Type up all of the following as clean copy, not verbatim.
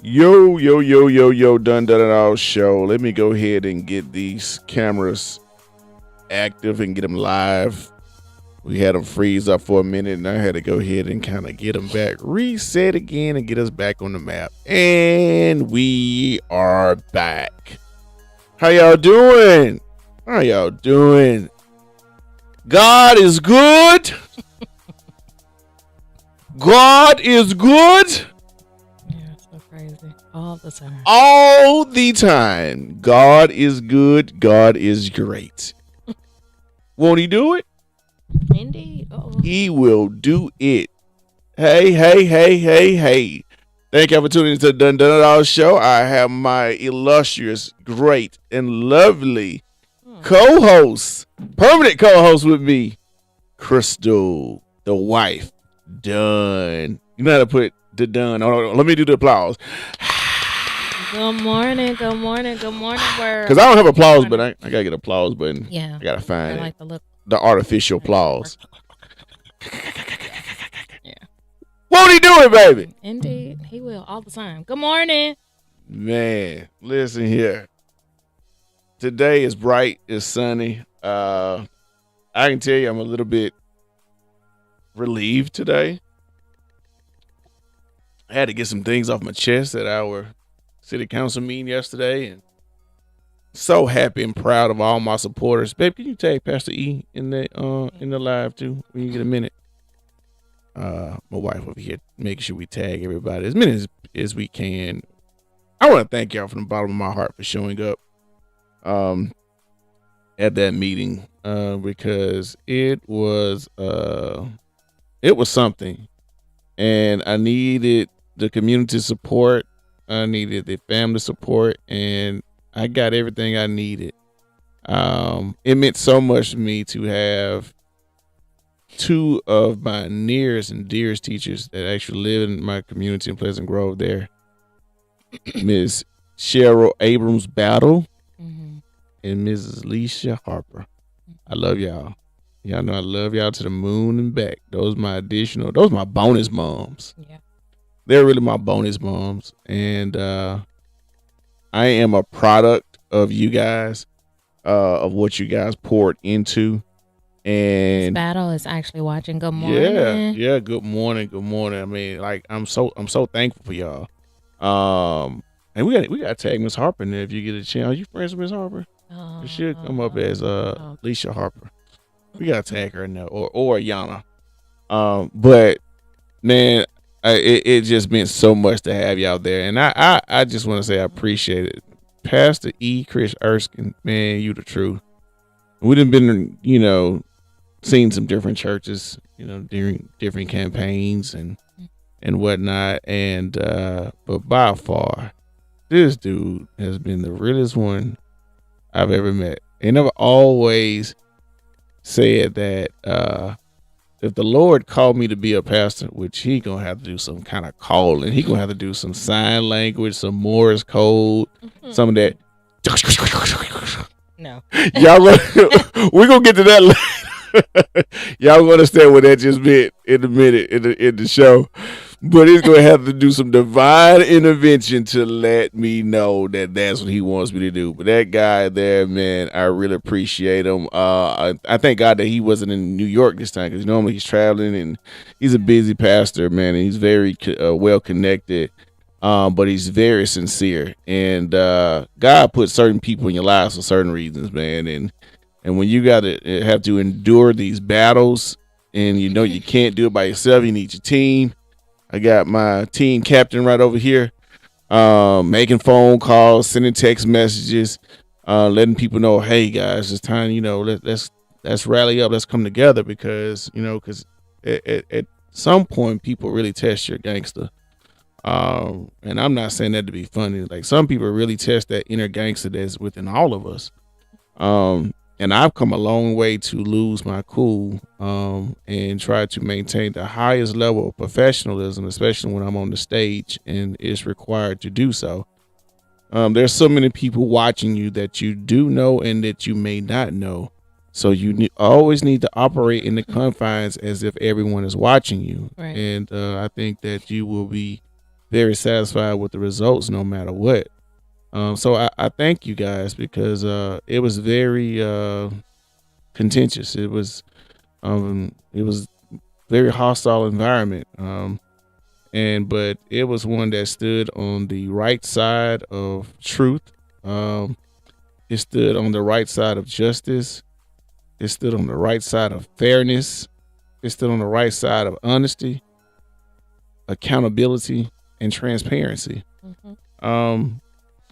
Yo, Dunn it all show. Let me go ahead and get these cameras active and get them live. We had them freeze up for a minute, and I had to go ahead and kind of get them back, reset again, and get us back on the map. And we are back. How y'all doing? God is good. God is good. Yeah, so crazy. All the time. All the time. God is good. God is great. Won't he do it? Indeed. He will do it. Hey. Thank you for tuning into the Dunn It All show. I have my illustrious, great, and lovely co-host, permanent co-host with me, Crystal, the wife, Dunn. You know how to put the Dunn. Let me do the applause. Good morning, world. Because I don't have applause, but I gotta get applause button. Yeah. I gotta find like the artificial applause. Yeah. Won't he do it, baby? Indeed. He will all the time. Good morning. Man, listen here. Today is bright, it's sunny. I can tell you I'm a little bit relieved today. I had to get some things off my chest at our city council meeting yesterday, and so happy and proud of all my supporters. Babe, can you tag Pastor E in the live too when you get a minute? My wife over here making sure we tag everybody as many as we can. I want to thank y'all from the bottom of my heart for showing up at that meeting because it was something, and I needed the community support. I needed the family support, and I got everything I needed. It meant so much to me to have two of my nearest and dearest teachers that actually live in my community in Pleasant Grove there. Miss Cheryl Abrams Battle and Mrs. Alicia Harper. I love y'all. Y'all know I love y'all to the moon and back. Those my bonus moms. Yeah. They're really my bonus moms. And I am a product of you guys, of what you guys poured into. And This battle is actually watching. Good morning. Yeah. Good morning. I mean, like I'm so thankful for y'all. And we got to tag Miss Harper in there if you get a chance. Are you friends with Miss Harper? It should come up as Alicia Harper. We got to tag her in there or Yana. But man, it just meant so much to have y'all there, and I just want to say I appreciate it. Pastor E. Chris Erskine, man, you the truth. We done been, seen some different churches, during different campaigns and whatnot, and but by far, this dude has been the realest one I've ever met. And I've always said that if the Lord called me to be a pastor, which he gonna have to do some kind of calling, he gonna have to do some sign language, some Morse code, some of that. No. We're gonna get to that later. Y'all gonna understand what that just meant in a minute in the show. But he's going to have to do some divine intervention to let me know that that's what he wants me to do. But that guy there, man, I really appreciate him. I thank God that he wasn't in New York this time, because normally he's traveling, and he's a busy pastor, man, and he's very well connected, but he's very sincere. And God put certain people in your lives for certain reasons, man. And when you got to have to endure these battles, and you can't do it by yourself, you need your team. I got my team captain right over here, making phone calls, sending text messages, letting people know, hey guys, it's time, let's rally up, let's come together, because at some point people really test your gangster. And I'm not saying that to be funny. Like, some people really test that inner gangster that's within all of us. And I've come a long way to lose my cool and try to maintain the highest level of professionalism, especially when I'm on the stage and it's required to do so. There's so many people watching you that you do know and that you may not know. So you always need to operate in the confines as if everyone is watching you. Right. And I think that you will be very satisfied with the results no matter what. So I thank you guys because it was very contentious. It was very hostile environment. But it was one that stood on the right side of truth. It stood on the right side of justice. It stood on the right side of fairness. It stood on the right side of honesty, accountability, and transparency.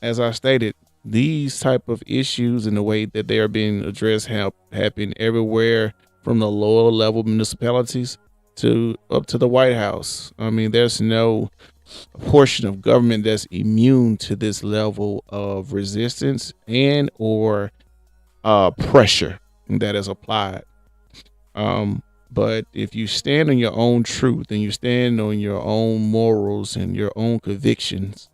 As I stated, these type of issues and the way that they are being addressed happen everywhere from the lower level municipalities to up to the White House. I mean, there's no portion of government that's immune to this level of resistance and or pressure that is applied. But if you stand on your own truth and you stand on your own morals and your own convictions,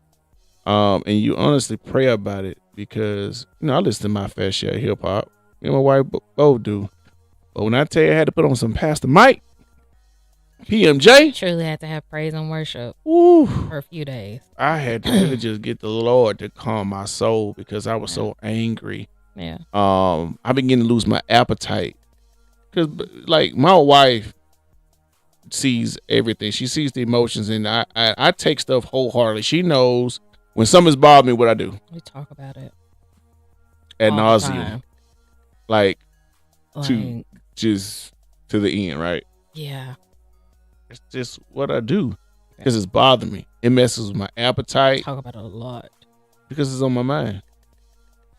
and you honestly pray about it, because I listen to my fair share of hip hop. Me and my wife both do. But when I tell you I had to put on some Pastor Mike, PMJ, Truly had to have praise and worship woo, for a few days. I had to really just get the Lord to calm my soul because I was so angry. Yeah. I began to lose my appetite because, like, my wife sees everything. She sees the emotions, and I take stuff wholeheartedly. She knows when something's bothering me, what I do. We talk about it ad all the nauseum, time. like to Like, just to the end, right? yeah. It's just what I do because it's bothering me. It messes with my appetite Talk about it a lot. because it's on my mind.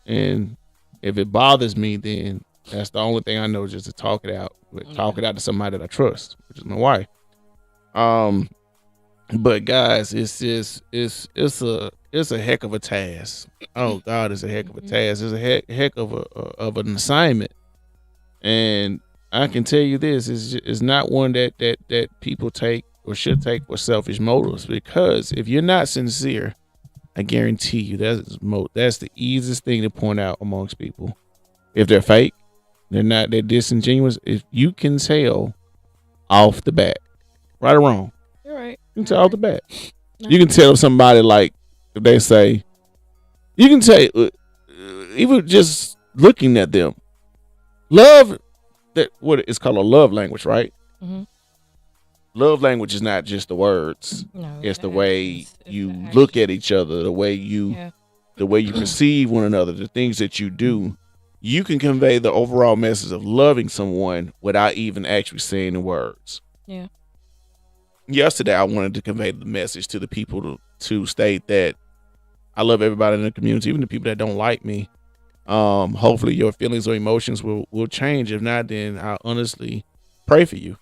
And if it bothers me, then that's the only thing I know, just to talk it out. But talk it out to somebody that I trust, which is my wife. But guys, it's a heck of a task. Oh God, it's a heck of a task. It's a heck of an assignment. And I can tell you this: is not one that people take or should take for selfish motives. Because if you're not sincere, I guarantee you that's the easiest thing to point out amongst people. If they're fake, they're disingenuous. If you can tell off the bat, right or wrong, You're right. you can tell off the bat. No. You can tell somebody, like, if they say, you can tell even just looking at them. Love, that what it's called a love language, right? Mm-hmm. Love language is not just the words. No, It's the way it's you the look action. at each other, the way you Yeah. perceive one another, the things that you do. You can convey the overall message of loving someone without even actually saying the words. Yeah. Yesterday, I wanted to convey the message to the people to state that I love everybody in the community, even the people that don't like me. Hopefully your feelings or emotions will change. If not, then I honestly pray for you.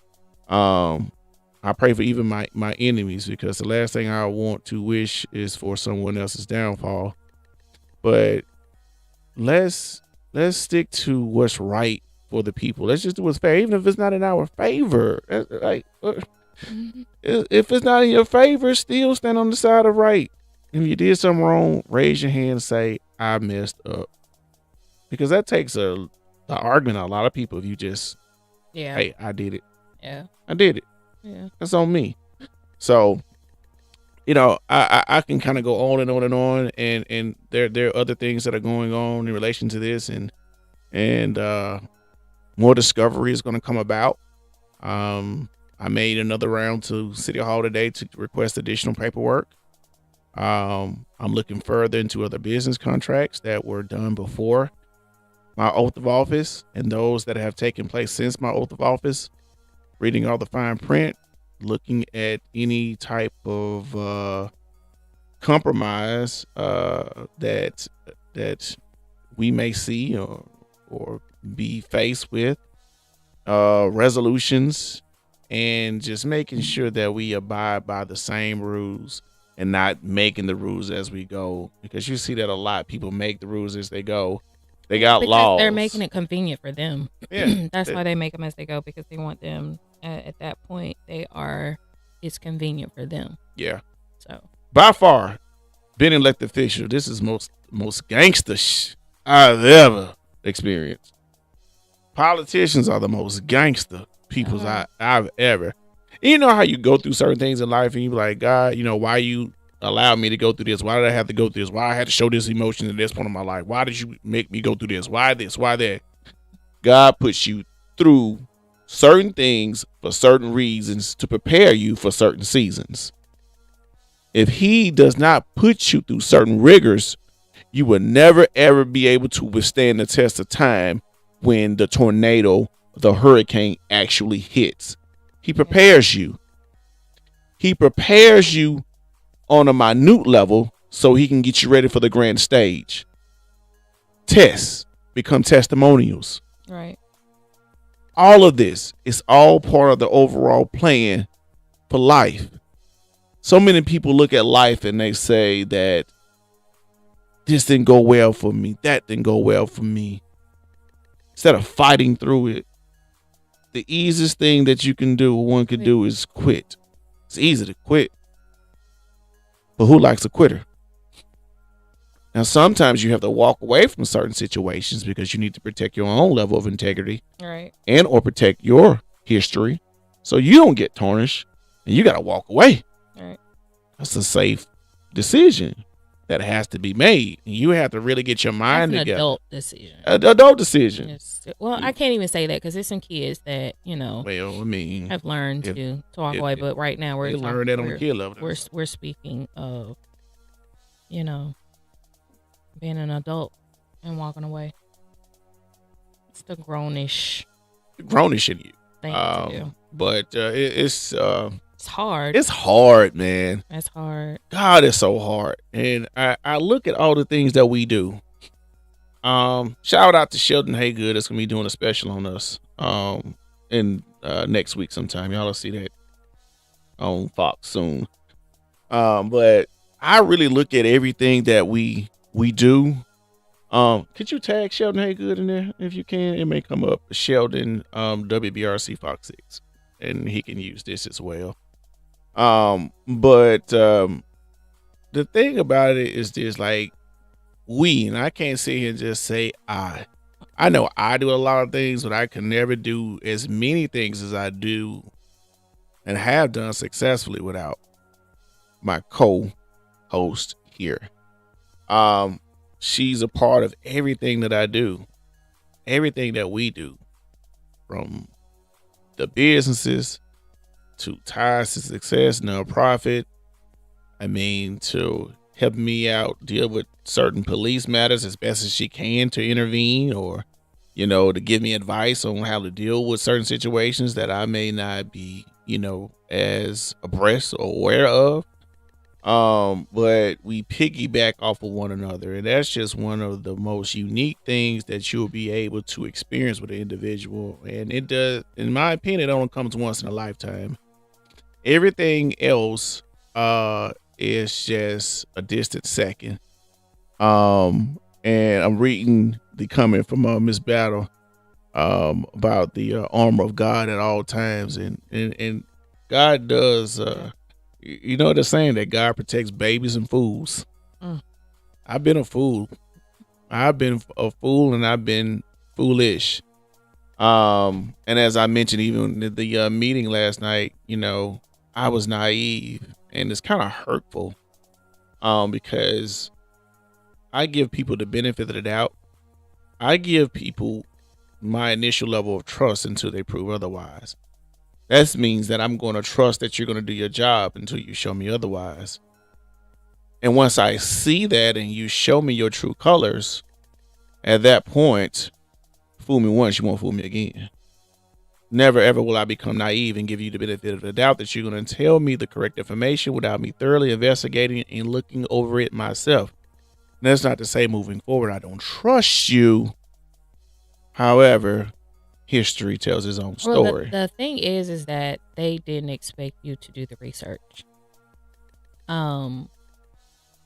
I pray for even my enemies, because the last thing I want to wish is for someone else's downfall. But let's stick to what's right for the people. Let's just do what's fair, even if it's not in our favor. If it's not in your favor, still stand on the side of right. If you did something wrong, raise your hand and say, I messed up. Because that takes the argument of a lot of people. If you just, hey, I did it. Yeah. I did it. Yeah. That's on me. So, I can kind of go on and on and on, and there are other things that are going on in relation to this, and more discovery is going to come about. I made another round to City Hall today to request additional paperwork. I'm looking further into other business contracts that were done before my oath of office and those that have taken place since my oath of office, reading all the fine print, looking at any type of compromise that we may see or be faced with, resolutions, and just making sure that we abide by the same rules and not making the rules as we go, because you see that a lot. People make the rules as they go. They got because laws. they're making it convenient for them. Yeah, That's why they make them as they go, because they want them at that point. It's convenient for them. Yeah. So by far, being elected official, this is most gangster I've ever experienced. Politicians are the most gangster people I've ever. You know how you go through certain things in life and you be like, God, why you allow me to go through this? Why did I have to go through this? Why I had to show this emotion at this point in my life? Why did you make me go through this? Why this? Why that? God puts you through certain things for certain reasons to prepare you for certain seasons. If he does not put you through certain rigors, you will never ever be able to withstand the test of time when the tornado, the hurricane actually hits. He prepares you. He prepares you on a minute level so he can get you ready for the grand stage. Tests become testimonials. Right. All of this is all part of the overall plan for life. So many people look at life and they say that this didn't go well for me, that didn't go well for me. Instead of fighting through it, the easiest thing that you can do, one can do, is quit. It's easy to quit. But who likes a quitter? Now, sometimes you have to walk away from certain situations because you need to protect your own level of integrity, right, and or protect your history so you don't get tarnished, and you got to walk away. Right. That's a safe decision that has to be made. You have to really get your mind That's an together. adult decision. Adult decision. Well, I can't even say that because there's some kids that, Well, I mean, have learned to walk away. But right now they learn that on the kid level. We're speaking of, being an adult and walking away. It's the grownish in you thing to do. But it's hard. It's hard, man. It's hard. God, it's so hard. And I look at all the things that we do. Shout out to Sheldon Haygood. That's gonna be doing a special on us in next week sometime. Y'all will see that on Fox soon. But I really look at everything that we do. Could you tag Sheldon Haygood in there if you can? It may come up. Sheldon WBRC Fox 6, and he can use this as well. But the thing about it is this, like, and I can't sit here and just say I know I do a lot of things, but I can never do as many things as I do and have done successfully without my co-host here. She's a part of everything that I do, everything that we do, from the businesses to Ties to Success, nonprofit. I mean, to help me out, deal with certain police matters as best as she can to intervene, or, to give me advice on how to deal with certain situations that I may not be, as abreast or aware of. But we piggyback off of one another, and that's just one of the most unique things that you'll be able to experience with an individual. And it does, in my opinion, it only comes once in a lifetime. Everything else is just a distant second. And I'm reading the comment from Miss Battle about the armor of God at all times, and God does. You know they're saying that God protects babies and fools. I've been a fool. I've been a fool, and I've been foolish. And as I mentioned, even at the meeting last night, I was naive, and it's kind of hurtful. Because I give people the benefit of the doubt. I give people my initial level of trust until they prove otherwise. That means that I'm going to trust that you're going to do your job until you show me otherwise. And once I see that and you show me your true colors, at that point, fool me once, you won't fool me again. Never ever will I become naive and give you the benefit of the doubt that you're going to tell me the correct information without me thoroughly investigating and looking over it myself. And that's not to say moving forward I don't trust you. However, history tells its own story. Well, the thing is that they didn't expect you to do the research.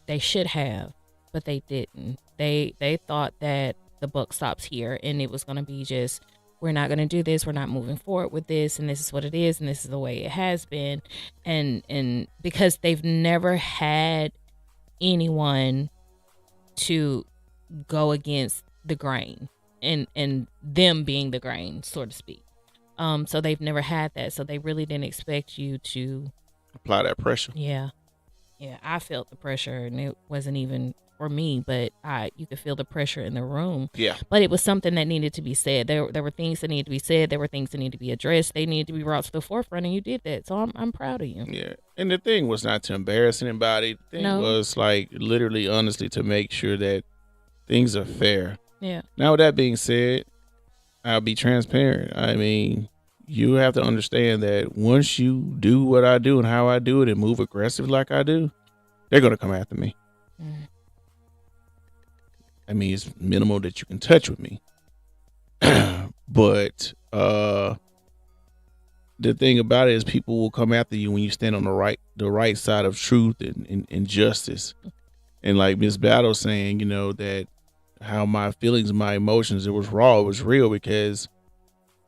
They should have, but they didn't. They thought that the buck stops here, and it was going to be just, we're not going to do this, we're not moving forward with this, and this is what it is, and this is the way it has been. And because they've never had anyone to go against the grain. And them being the grain, so to speak. So they've never had that. So they really didn't expect you to apply that pressure. Yeah. Yeah, I felt the pressure, and it wasn't even for me, but you could feel the pressure in the room. Yeah. But it was something that needed to be said. There were things that needed to be said. There were things that needed to be addressed. They needed to be brought to the forefront, and you did that. So I'm proud of you. Yeah. And the thing was not to embarrass anybody. The thing No. was like literally, honestly, to make sure that things are fair. Yeah. Now, with that being said, I'll be transparent. I mean, you have to understand that once you do what I do and how I do it and move aggressive like I do, they're going to come after me. Mm. I mean, it's minimal that you can touch with me. But the thing about it is people will come after you when you stand on the right side of truth and justice. And like Miss Battle saying, you know, that how my feelings, my emotions, it was raw, it was real, because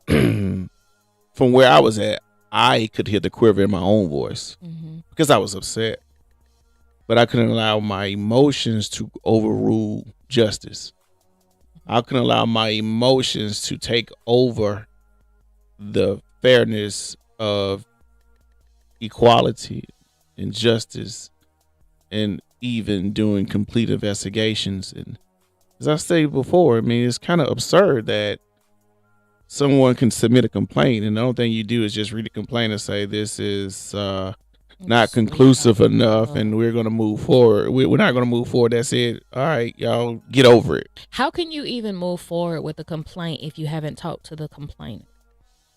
from where I was at, I could hear the quiver in my own voice because I was upset. But I couldn't allow my emotions to overrule justice. I couldn't allow my emotions to take over the fairness of equality and justice and even doing complete investigations. And as I stated before, I mean, it's kind of absurd that someone can submit a complaint and the only thing you do is just read a complaint and say this is not conclusive enough and we're going to move forward. We're not going to move forward. That's it. All right, y'all get over it. How can you even move forward with a complaint if you haven't talked to the complainant?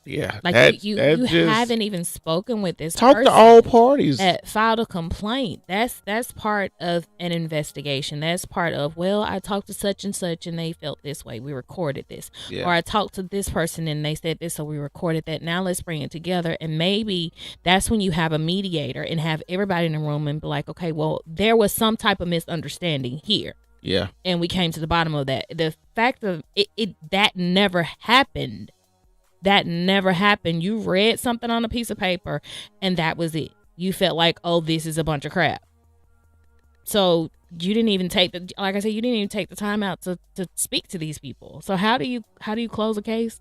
Yeah, like you haven't even spoken with this person to all parties that filed a complaint. That's part of an investigation. That's part of, well, I talked to such and such and they felt this way, we recorded this. Or I talked to this person and they said this, so we recorded that. Now let's bring it together. And maybe that's when you have a mediator and have everybody in the room and be like, okay, well, there was some type of misunderstanding here. Yeah. And we came to the bottom of that. The fact of it that never happened. That never happened. You read something on a piece of paper and that was it. You felt like, oh, this is a bunch of crap. So you didn't even take the, like I said, you didn't even take the time out to speak to these people. So how do you close a case?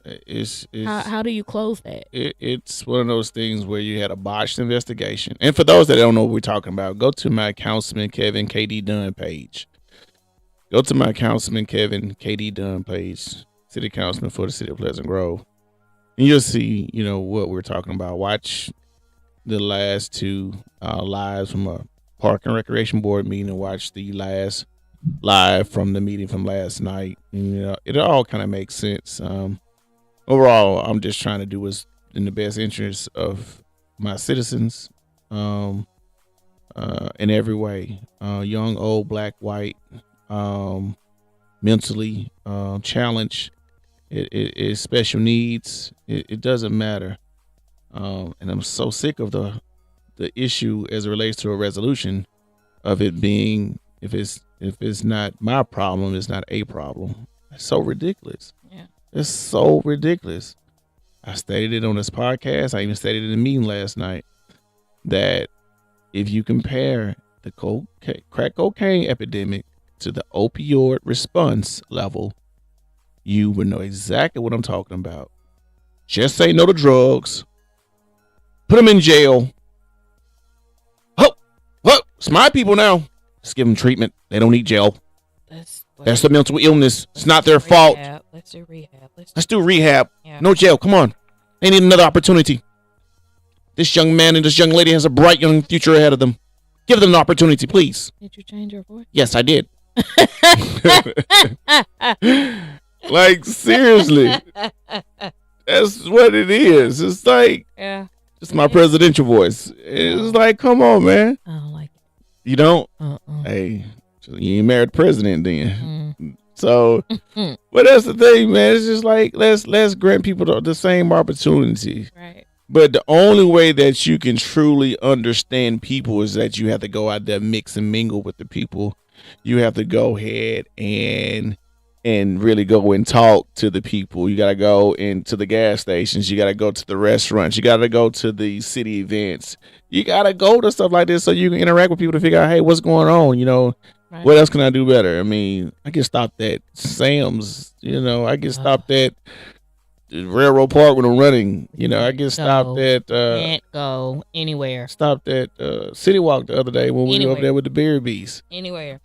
It's how do you close that? It's one of those things where you had a botched investigation. And for those that don't know what we're talking about, go to my Councilman Kevin KD Dunn page. Go to my Councilman Kevin KD Dunn page. City Councilman for the City of Pleasant Grove. And you'll see, you know, what we're talking about. Watch the last two lives from a Park and Recreation Board meeting and watch the last live from the meeting from last night. And, you know, it all kind of makes sense. Overall, I'm just trying to do what's in the best interest of my citizens in every way. Young, old, black, white, mentally challenged. It is special needs. It doesn't matter. And I'm so sick of the issue as it relates to a resolution of it being, if it's not my problem, it's not a problem. It's so ridiculous. Yeah. It's so ridiculous. I stated it on this podcast. I even stated it in a meeting last night that if you compare the crack cocaine epidemic to the opioid response level, you would know exactly what I'm talking about. Just say no to drugs. Put them in jail. Oh, it's my people now. Let's give them treatment. They don't need jail. That's the mental illness. It's not their fault. Let's do rehab. Let's do rehab. Yeah. No jail. Come on. They need another opportunity. This young man and this young lady has a bright young future ahead of them. Give them an opportunity, please. Did you change your voice? Yes, I did. Like, seriously. That's what it is. It's like, it's my presidential voice. It's like, come on, man. I don't like it. You don't? Hey, you ain't married the president then. So, but that's the thing, man. It's just like, let's grant people the same opportunity. Right. But the only way that you can truly understand people is that you have to go out there, mix and mingle with the people. You have to go ahead and really go and talk to the people. You got to go into the gas stations. You got to go to the restaurants. You got to go to the city events. You got to go to stuff like this so you can interact with people to figure out, hey, what's going on? You know, right. What else can I do better? I mean, I get stopped at Sam's. You know, I get stopped at the railroad park when I'm running. You know, I get stopped Go. at Can't go anywhere. stopped at City Walk the other day when we were over there with the Berry Beast. Anywhere.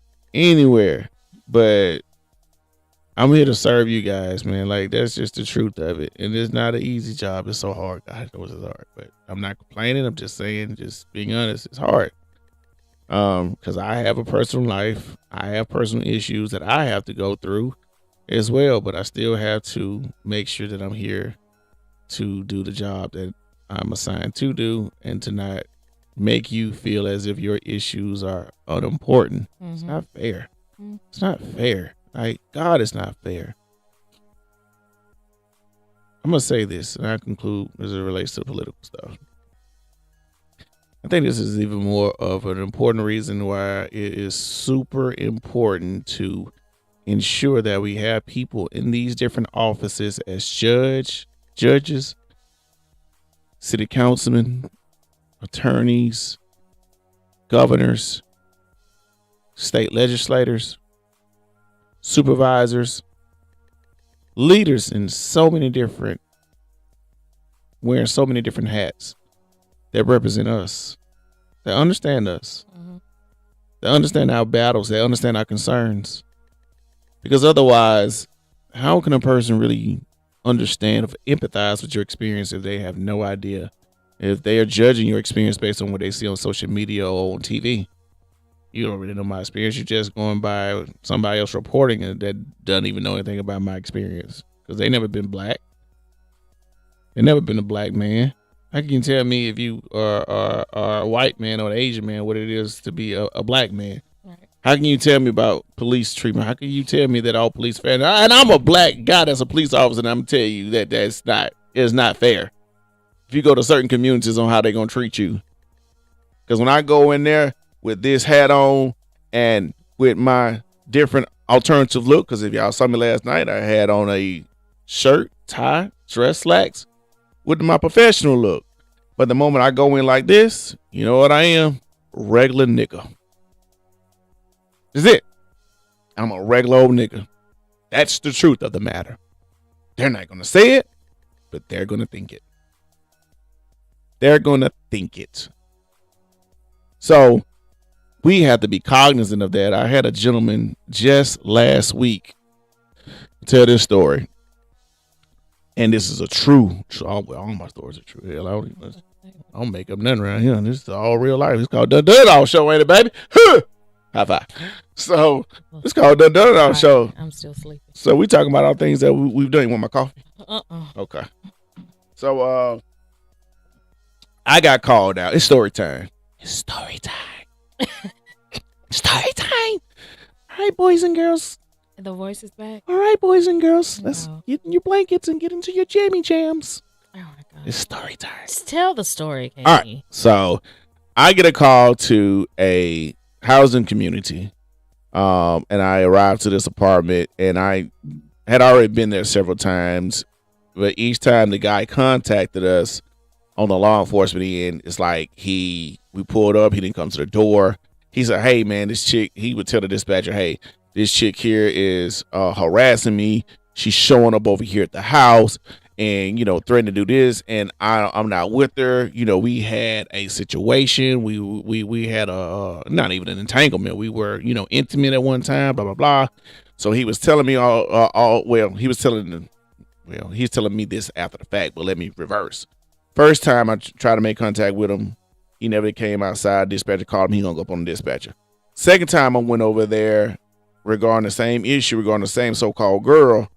But I'm here to serve you guys, man. Like, that's just the truth of it. And it's not an easy job. It's so hard. God knows it's hard. But I'm not complaining. I'm just saying, just being honest, it's hard. Because I have a personal life. I have personal issues that I have to go through as well. But I still have to make sure that I'm here to do the job that I'm assigned to do and to not make you feel as if your issues are unimportant. Mm-hmm. It's not fair. Mm-hmm. It's not fair. Like, God, it's not fair. I'm going to say this, and I conclude as it relates to political stuff. I think this is even more of an important reason why it is super important to ensure that we have people in these different offices as judges, city councilmen, attorneys, governors, state legislators, supervisors, leaders in so many different, wearing so many different hats that represent us, that understand us, that understand our battles, that understand our concerns. Because otherwise, how can a person really understand or empathize with your experience if they have no idea, if they are judging your experience based on what they see on social media or on TV? You don't really know my experience. You're just going by somebody else reporting it that doesn't even know anything about my experience because they never been black. They never been a black man. How can you tell me if you are a white man or an Asian man what it is to be a black man? Right. How can you tell me about police treatment? How can you tell me that all police fair? And I'm a black guy that's a police officer, and I'm telling you that it's not fair. If you go to certain communities on how they're gonna treat you, because when I go in there with this hat on and with my different alternative look, because if y'all saw me last night, I had on a shirt, tie, dress slacks with my professional look. But the moment I go in like this, you know what I am? Regular nigga. That's it. I'm a regular old nigga. That's the truth of the matter. They're not going to say it, but they're going to think it. They're going to think it. So we have to be cognizant of that. I had a gentleman just last week tell this story. And this is a true, all my stories are true. Hell, I don't make up nothing around here. This is all real life. It's called Dunn Show, ain't it, baby? Huh! High five. So it's called Dunn Show. I'm still sleeping. So we talking about all things that we've done. You want my coffee? Okay. So I got called out. It's story time. It's story time. Story time. All right, boys and girls. The voice is back. All right, boys and girls. Let's get in your blankets and get into your jammy jams. Oh, my God. It's story time. Just tell the story, Katie. All right. So I get a call to a housing community. And I arrived to this apartment, and I had already been there several times. But each time the guy contacted us on the law enforcement end, it's like we pulled up. He didn't come to the door. He said, hey, man, this chick, he would tell the dispatcher, hey, this chick here is harassing me. She's showing up over here at the house and, threatening to do this. And I'm not with her. We had a situation. We had not even an entanglement. We were, intimate at one time, blah, blah, blah. So he was telling me he's telling me this after the fact, but let me reverse. First time I tried to make contact with him, he never came outside. Dispatcher called him. He hung up on the dispatcher. Second time I went over there, regarding the same issue, regarding the same so-called girl,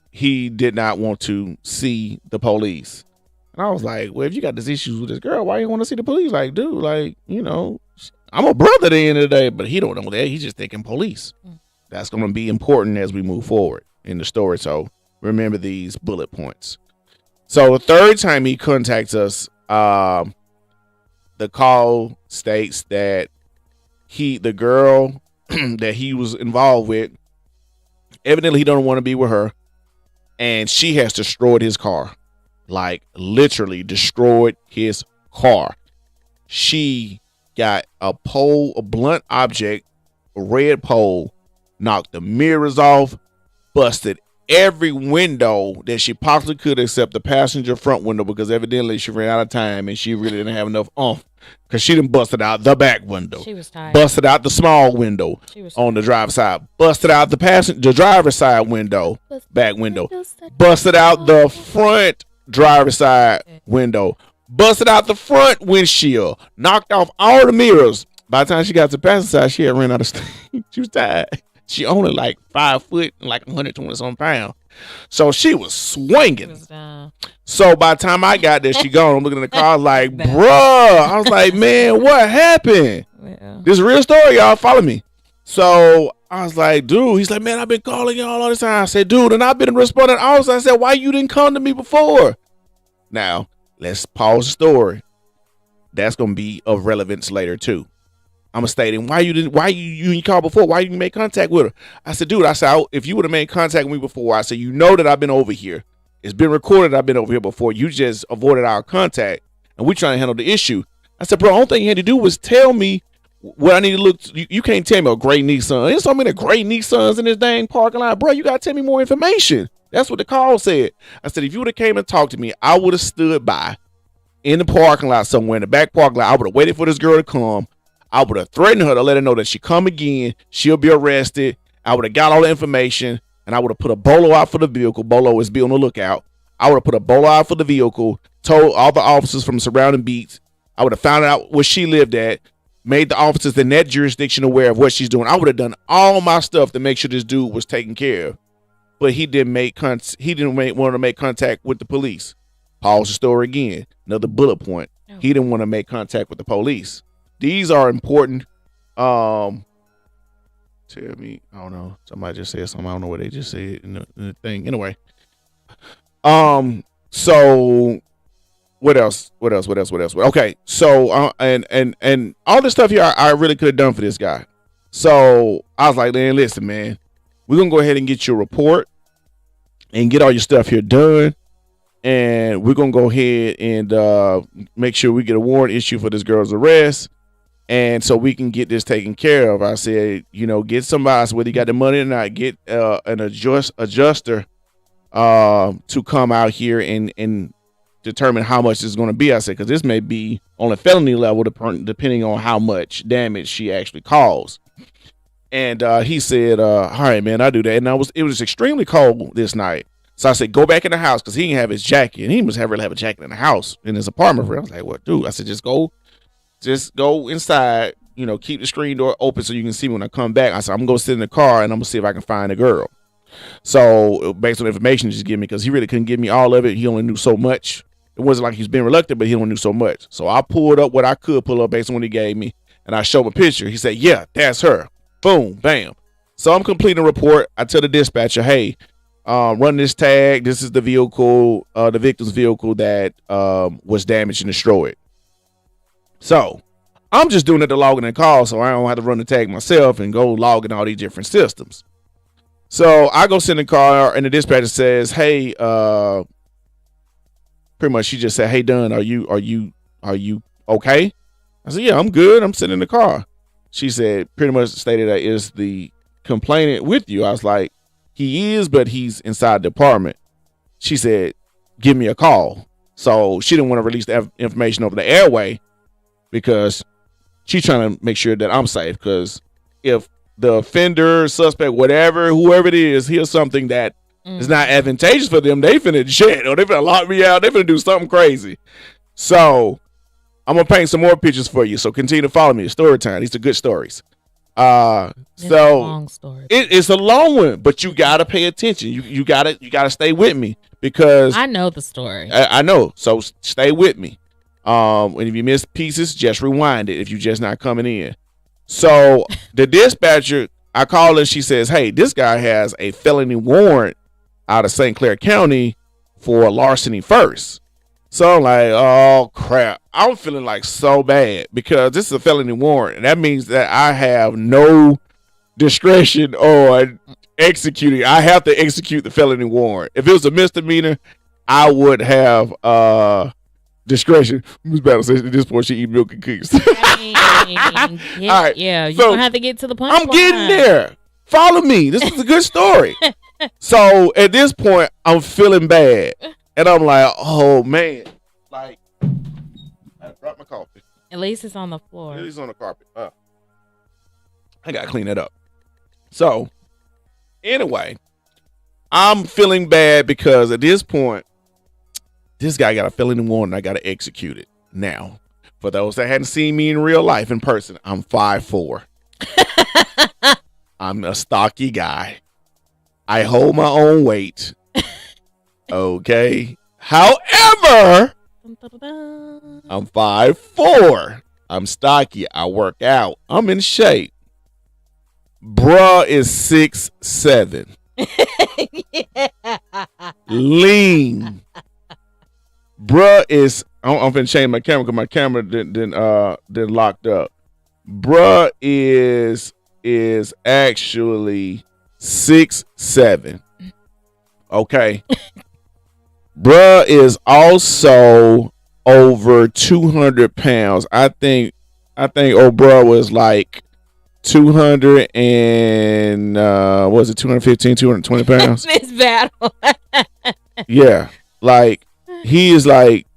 he did not want to see the police. And I was like, well, if you got these issues with this girl, why you want to see the police? Like, dude, I'm a brother at the end of the day, but he don't know that. He's just thinking police. That's going to be important as we move forward in the story. So remember these bullet points. So the third time he contacts us, the call states that the girl that he was involved with, evidently he don't want to be with her, and she has destroyed his car, like literally destroyed his car. She got a blunt object, a red pole, knocked the mirrors off, busted every window that she possibly could except the passenger front window because evidently she ran out of time and she really didn't have enough oomph because she done busted out the back window. She was tired. Busted out the small window on the driver's side. Busted out the driver's side window, back window. Busted out the front driver's side window. Busted out the front windshield. Knocked off all the mirrors. By the time she got to the passenger side, she had ran out of steam. She was tired. She only like 5 foot and like 120 some pounds. So she was swinging. So by the time I got there, she gone. I'm looking in the car like, bruh. I was like, man, what happened? Yeah. This is a real story, y'all. Follow me. So I was like, dude. He's like, man, I've been calling y'all all this time. I said, dude, and I've been responding also. I said, why you didn't come to me before? Now, let's pause the story. That's going to be of relevance later, too. I'm stating why you didn't call before? Why you didn't make contact with her? I said, dude, if you would have made contact with me before, I said, you know that I've been over here. It's been recorded. I've been over here before. You just avoided our contact, and we trying to handle the issue. I said, bro, the only thing you had to do was tell me what I need to look. You can't tell me a gray Nissan. There's so many gray Nissans in this dang parking lot, bro. You gotta tell me more information. That's what the call said. I said, if you would have came and talked to me, I would have stood by in the parking lot somewhere in the back parking lot. I would have waited for this girl to come. I would have threatened her to let her know that she come again, she'll be arrested. I would have got all the information, and I would have put a bolo out for the vehicle. Bolo is be on the lookout. I would have put a bolo out for the vehicle, told all the officers from surrounding beats. I would have found out where she lived at, made the officers in that jurisdiction aware of what she's doing. I would have done all my stuff to make sure this dude was taken care of. But he didn't want to make contact with the police. Pause the story again. Another bullet point. He didn't want to make contact with the police. These are important. Tell me, I don't know. Somebody just said something. I don't know what they just said in the thing. Anyway. So what else? Okay. So and all this stuff here, I really could have done for this guy. So I was like, man, listen, man, we're gonna go ahead and get your report and get all your stuff here done. And we're gonna go ahead and make sure we get a warrant issued for this girl's arrest. And so we can get this taken care of. I said, get somebody, whether you got the money or not, get an adjuster to come out here and determine how much it's going to be. I said, because this may be on a felony level, depending on how much damage she actually caused. And he said, all right, man, I'll do that. And it was extremely cold this night. So I said, go back in the house because he didn't have his jacket. And he must really have a jacket in the house, in his apartment. I was like, what, dude? I said, just go inside, keep the screen door open so you can see me when I come back. I said, I'm going to go sit in the car and I'm going to see if I can find a girl. So based on the information he just gave me, because he really couldn't give me all of it. He only knew so much. It wasn't like he was being reluctant, but he only knew so much. So I pulled up what I could pull up based on what he gave me. And I showed him a picture. He said, yeah, that's her. Boom, bam. So I'm completing a report. I tell the dispatcher, hey, run this tag. This is the vehicle, the victim's vehicle that was damaged and destroyed. So I'm just doing it to log in and call, so I don't have to run the tag myself and go log in all these different systems. So I go sit in the car and the dispatcher says, hey, pretty much she just said, hey, Dunn, are you okay? I said, yeah, I'm good. I'm sitting in the car. She said, pretty much stated that is the complainant with you. I was like, he is, but he's inside the apartment. She said, give me a call. So she didn't want to release the information over the airway because she's trying to make sure that I'm safe. Because if the offender, suspect, whoever it is, hears something that is not advantageous for them, they finna shit or they finna lock me out. They finna do something crazy. So I'm gonna paint some more pictures for you. So continue to follow me. Story time. These are good stories. It's a long story. It's a long one, but you gotta pay attention. You gotta stay with me because I know the story. I know. So stay with me. And if you miss pieces, just rewind it if you're just not coming in. So the dispatcher, I call her. She says, hey, this guy has a felony warrant out of St. Clair County for larceny first. So I'm like, oh crap. I'm feeling like so bad because this is a felony warrant. And that means that I have no discretion on executing. I have to execute the felony warrant. If it was a misdemeanor, I would have discretion. Miss Battle says at this point she eat milk and cookies. All right. Yeah, you don't have to get to the punch. I'm getting there. Follow me. This is a good story. So at this point, I'm feeling bad, and I'm like, oh man, like I dropped my coffee. At least it's on the floor. It's on the carpet. I gotta clean it up. So anyway, I'm feeling bad because at this point, this guy got a felony warrant. I gotta execute it now. For those that hadn't seen me in real life in person, I'm 5'4". I'm a stocky guy. I hold my own weight. Okay. However, I'm 5'4". I'm stocky. I work out. I'm in shape. Bruh is 6'7". Lean. Bruh is. I'm finna change my camera because my camera didn't locked up. Bruh is actually 6'7". Okay. Bruh is also over 200 pounds. I think old bruh was like 200 and what was it, 215, 220 pounds? This battle. Yeah. Like he is like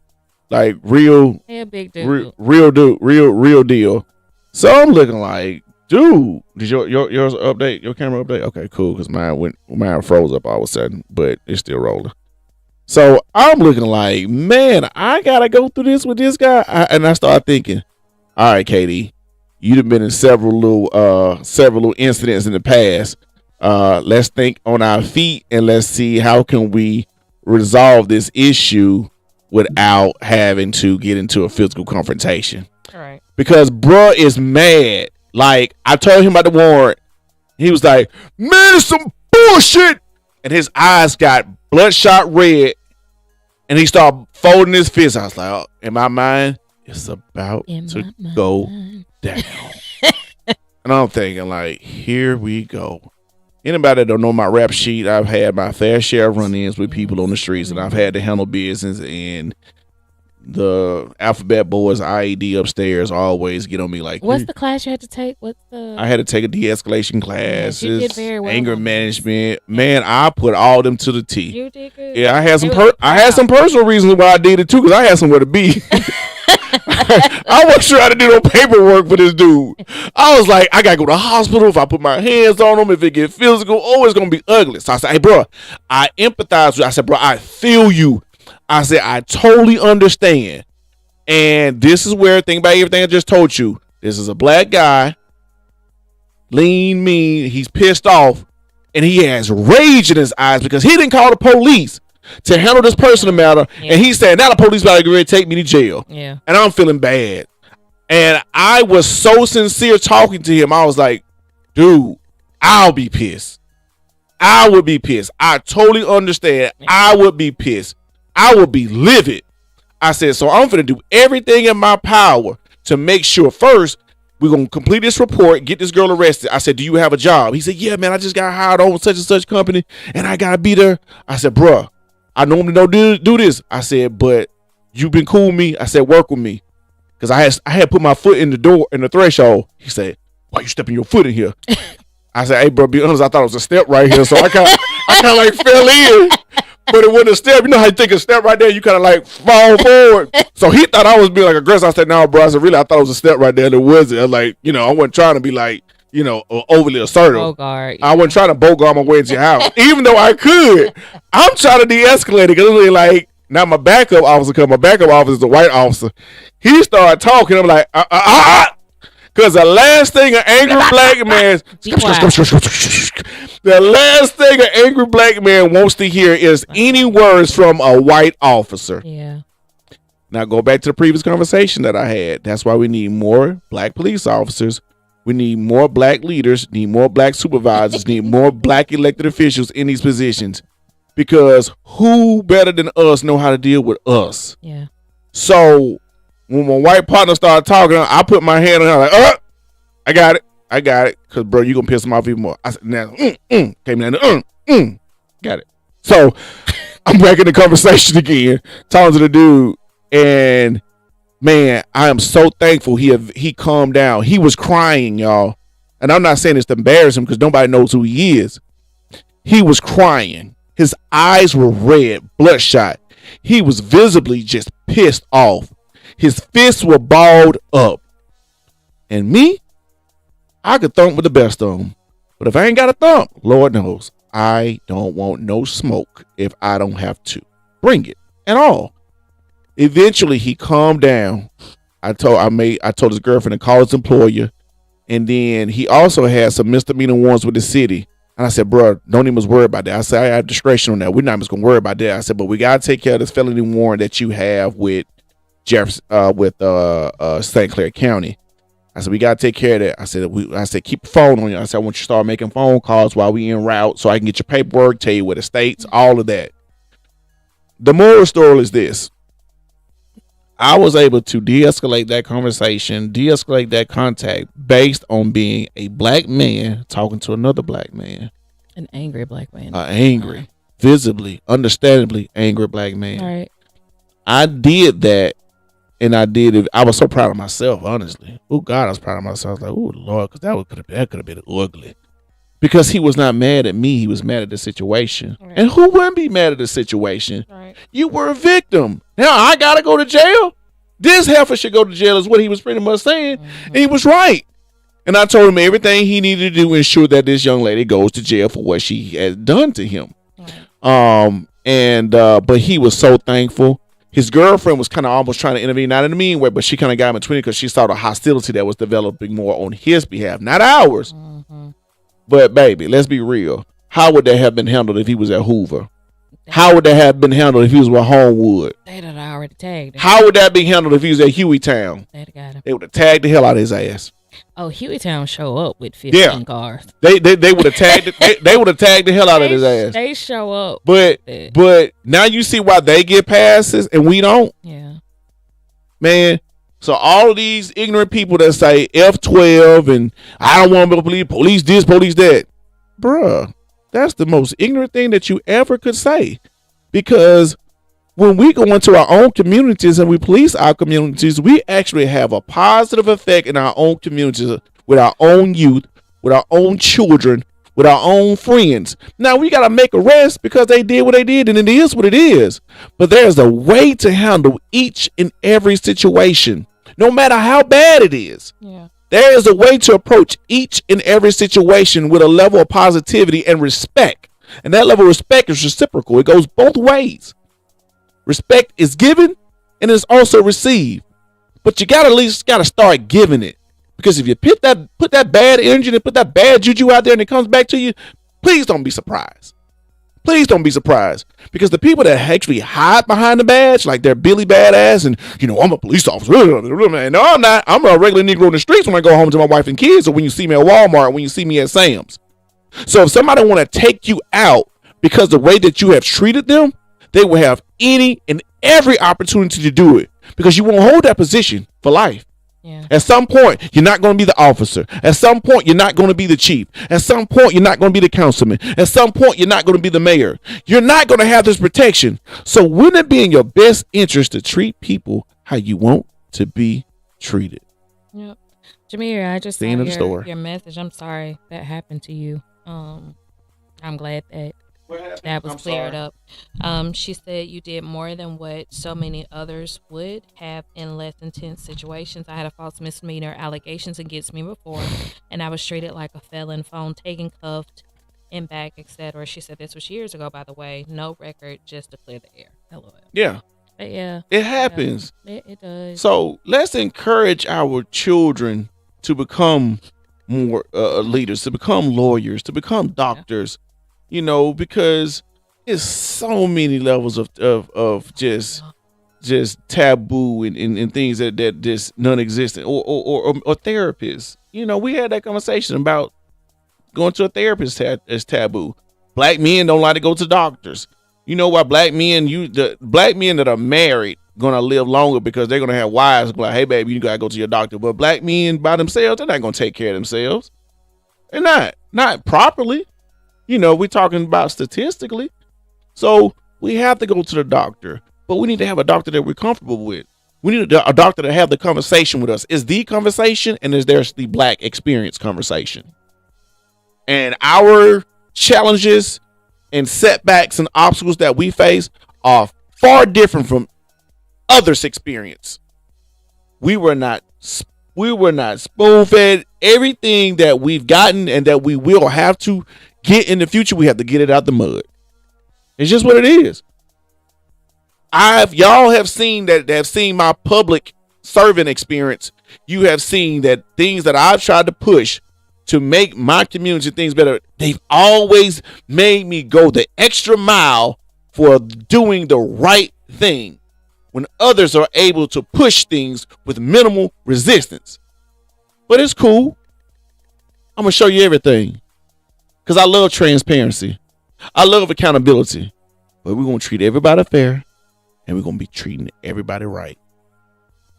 real, a big dude. real deal. So I'm looking like, dude, did yours update? Your camera update? Okay, cool. Because mine froze up all of a sudden, but it's still rolling. So I'm looking like, man, I gotta go through this with this guy. And I started thinking, all right, Katie, you've been in several little incidents in the past. Let's think on our feet and let's see how can we resolve this issue without having to get into a physical confrontation. All right. Because bruh is mad. Like, I told him about the warrant. He was like, man, it's some bullshit. And his eyes got bloodshot red. And he started folding his fist. I was like, oh, in my mind, it's about to go down. And I'm thinking, like, here we go. Anybody that don't know my rap sheet, I've had my fair share of run-ins with people on the streets, and I've had to handle business, and the alphabet boys IED upstairs always get on me like, what's the class you had to take? I had to take a de-escalation class, you did very well anger management. Man, I put all them to the T. You did good. Yeah, I had some personal reasons why I did it too, because I had somewhere to be. I wasn't sure how to do no paperwork for this dude. I was like, I gotta go to the hospital if I put my hands on him, if it get physical, it's gonna be ugly. So I said, hey bro, I empathize with you. I said, bro, I feel you. I said, I totally understand. And this is where, think about everything I just told you. This is a black guy, lean, mean, he's pissed off, and he has rage in his eyes because he didn't call the police to handle this personal matter. Yeah. And he said, now the police about to get ready to take me to jail. Yeah. And I'm feeling bad. And I was so sincere talking to him. I was like, dude, I'll be pissed. I would be pissed. I totally understand. Yeah. I would be pissed. I would be livid. I said, so I'm going to do everything in my power to make sure first we're going to complete this report, get this girl arrested. I said, do you have a job? He said, yeah, man, I just got hired on with such and such company and I got to be there. I said, bruh, I normally don't do this. I said, but you've been cool with me. I said, work with me. Because I had put my foot in the door, in the threshold. He said, why you stepping your foot in here? I said, hey, bro, be honest, I thought it was a step right here. So I kind of like fell in. But it wasn't a step. You know how you take a step right there, you kind of like fall forward. So he thought I was being like aggressive. I said, no, bro. I said, really, I thought it was a step right there. And it wasn't. I was like, I wasn't trying to be like, overly assertive. Bogart. I wasn't trying to bogart my way into your house. Even though I could. I'm trying to de-escalate it because it's really like, now my backup officer, because my backup officer is a white officer. He started talking. I'm like, because the last thing an angry black man, the last thing an angry black man wants to hear is any words from a white officer. Yeah. Now go back to the previous conversation that I had. That's why we need more black police officers. We need more black leaders, need more black supervisors, need more black elected officials in these positions. Because who better than us know how to deal with us? Yeah. So when my white partner started talking, I put my hand on her like, I got it. Because, bro, you going to piss him off even more. I said, now, came in, got it. So I'm back in the conversation again, talking to the dude. And, man, I am so thankful he calmed down. He was crying, y'all. And I'm not saying this to embarrass him because nobody knows who he is. He was crying. His eyes were red, bloodshot. He was visibly just pissed off. His fists were balled up. And me, I could thump with the best of them. But if I ain't got a thump, Lord knows, I don't want no smoke if I don't have to bring it at all. Eventually, he calmed down. I told his girlfriend to call his employer. And then he also had some misdemeanor warrants with the city. And I said, bro, don't even worry about that. I said, I have discretion on that. We're not just going to worry about that. I said, but we got to take care of this felony warrant that you have with St. Clair County. I said, we got to take care of that. I said, keep the phone on you. I said, I want you to start making phone calls while we en route so I can get your paperwork, tell you where the states, all of that. The moral story is this. I was able to de-escalate that conversation, de-escalate that contact based on being a black man talking to another black man. An angry black man. Angry, visibly, understandably angry black man. All right. I did that, and I did it. I was so proud of myself, honestly. Oh, God, I was proud of myself. I was like, oh, Lord, because that could have been ugly. Because he was not mad at me. He was mad at the situation. Right. And who wouldn't be mad at the situation? Right. You were a victim. Now I got to go to jail? This heifer should go to jail is what he was pretty much saying. Mm-hmm. And he was right. And I told him everything he needed to do to ensure that this young lady goes to jail for what she had done to him. Right. But he was so thankful. His girlfriend was kind of almost trying to intervene, not in a mean way, but she kind of got him in between because she saw the hostility that was developing more on his behalf, not ours. Mm-hmm. But baby, let's be real. How would that have been handled if he was at Hoover? How would that have been handled if he was with Homewood? They'd have already tagged him. How would that be handled if he was at Hueytown? They'd have got him. They would have tagged the hell out of his ass. Oh, Hueytown show up with 15 cars. They would have tagged they would have tagged the hell out of his ass. They show up. But now you see why they get passes and we don't. Yeah. Man. So all of these ignorant people that say F12 and I don't want to believe police this, police that. Bruh, that's the most ignorant thing that you ever could say. Because when we go into our own communities and we police our communities, we actually have a positive effect in our own communities with our own youth, with our own children, with our own friends. Now we got to make arrests because they did what they did and it is what it is. But there's a way to handle each and every situation. No matter how bad it is, there is a way to approach each and every situation with a level of positivity and respect. And that level of respect is reciprocal. It goes both ways. Respect is given and it's also received. But you got to at least start giving it. Because if you put that bad energy and put that bad juju out there and it comes back to you, please don't be surprised. Please don't be surprised, because the people that actually hide behind the badge, like they're Billy Badass and, I'm a police officer. No, I'm not. I'm a regular Negro in the streets when I go home to my wife and kids, or when you see me at Walmart, when you see me at Sam's. So if somebody want to take you out because the way that you have treated them, they will have any and every opportunity to do it, because you won't hold that position for life. Yeah. At some point, you're not going to be the officer. At some point, you're not going to be the chief. At some point, you're not going to be the councilman. At some point, you're not going to be the mayor. You're not going to have this protection. So wouldn't it be in your best interest to treat people how you want to be treated? Yep. Jameer, I just saw your message. I'm sorry that happened to you. I'm glad that was cleared up. She said you did more than what so many others would have in less intense situations. I had a false misdemeanor allegations against me before, and I was treated like a felon, phone taken, cuffed, and back, etc. She said this was years ago, by the way. No record, just to clear the air. LOL. Yeah. But yeah. It happens. It does. So let's encourage our children to become more leaders, to become lawyers, to become doctors. Because it's so many levels of just taboo and things that just non-existent or therapists. We had that conversation about going to a therapist as taboo. Black men don't like to go to doctors. You know why black men that are married gonna live longer, because they're gonna have wives like, hey baby, you gotta go to your doctor. But black men by themselves, they're not gonna take care of themselves. They're not properly. We're talking about statistically. So we have to go to the doctor, but we need to have a doctor that we're comfortable with. We need a doctor to have the conversation with us. Is the conversation, and is there's the black experience conversation. And our challenges and setbacks and obstacles that we face are far different from others' experience. We were not spoon-fed. Everything that we've gotten and that we will have to get in the future, we have to get it out the mud. It's just what it is. Y'all have seen my public serving experience. You have seen that things that I've tried to push to make my community things better, they've always made me go the extra mile for doing the right thing when others are able to push things with minimal resistance. But it's cool. I'm going to show you everything because I love transparency. I love accountability. But we're going to treat everybody fair and we're going to be treating everybody right.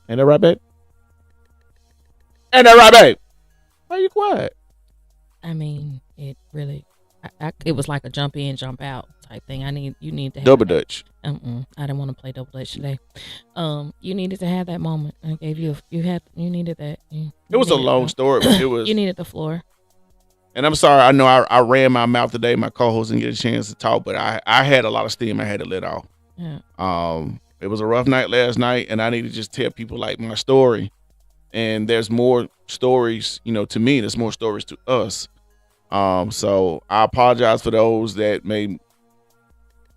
Ain't that right, babe? Ain't that right, babe? Why are you quiet? I mean, it really, it was like a jump in, jump out type thing. You need to have double dutch. I didn't want to play double dutch today. You needed to have that moment. I gave you. You needed that. It was a long story, but it was. You needed the floor. And I'm sorry. I know I ran my mouth today. My co-host didn't get a chance to talk, but I had a lot of steam I had to let off. Yeah. It was a rough night last night, and I need to just tell people like my story. And there's more stories, to me. There's more stories to us. So I apologize for those that may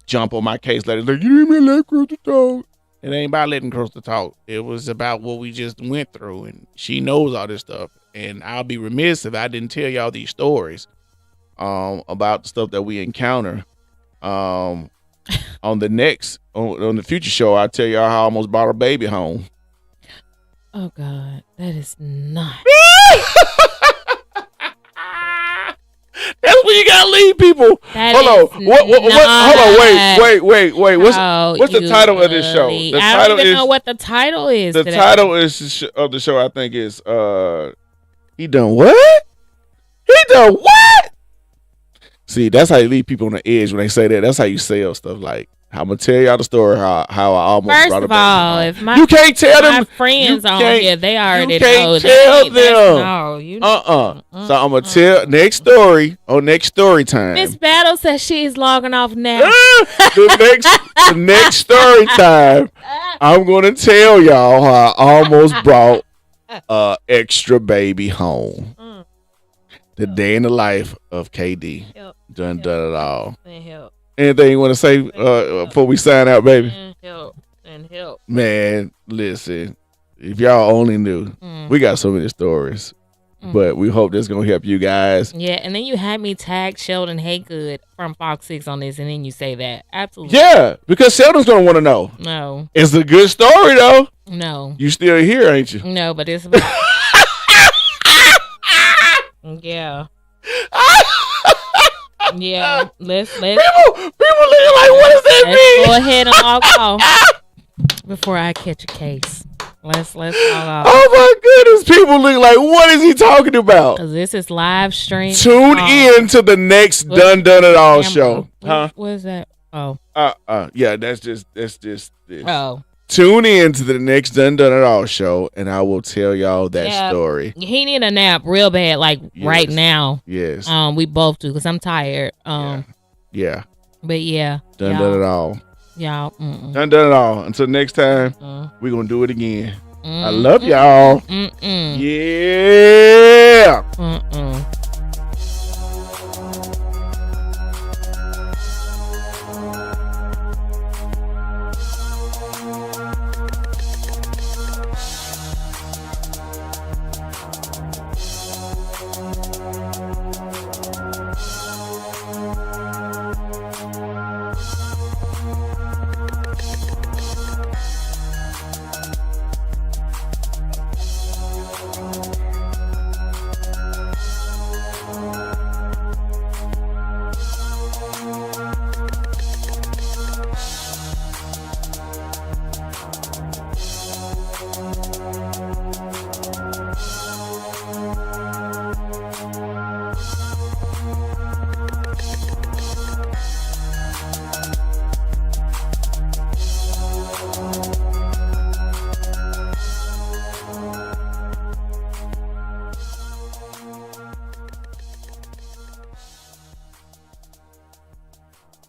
jump on my case later. Like, you didn't even let Crystal talk. It ain't about letting Crystal talk. It was about what we just went through, and she knows all this stuff. And I'll be remiss if I didn't tell y'all these stories about the stuff that we encounter. On the future show, I'll tell y'all how I almost brought a baby home. Oh God, that is not. That's when you gotta leave people. Hold on. Wait. What's the title of this show? I don't even know what the title is. The title of the show, I think, is He Done What? He Done What? See, that's how you leave people on the edge when they say that. That's how you sell stuff. Like, I'm gonna tell y'all the story how I almost brought a baby home. If my you can't tell them friends on here, they already you can't know. Tell them. No, So I'm gonna tell next story on next story time. Miss Battle says she's logging off now. the next story time, I'm gonna tell y'all how I almost brought extra baby home. The day in the life of KD. Done it all. Anything you want to say before we sign out, baby? Help. Man, listen. If y'all only knew, we got so many stories. But we hope that's going to help you guys. Yeah, and then you had me tag Sheldon Haygood from Fox 6 on this, and then you say that. Absolutely. Yeah, because Sheldon's going to want to know. No. It's a good story, though. No. You still here, ain't you? No, but it's... Yeah. Yeah. Let's people looking like, what does that mean? Go ahead and log off before I catch a case. Let's log off. Oh my goodness, people look like, what is he talking about? Because this is live stream. Tune in to the next Done It All show. Huh? What is that? Oh. Yeah, that's just this. Oh. Tune in to the next Done It All show, and I will tell y'all that story. He need a nap real bad, like right now. Yes. We both do, because I'm tired. Yeah. But yeah. Done It All. Y'all. Done It All. Until next time, we're going to do it again. I love y'all. Yeah.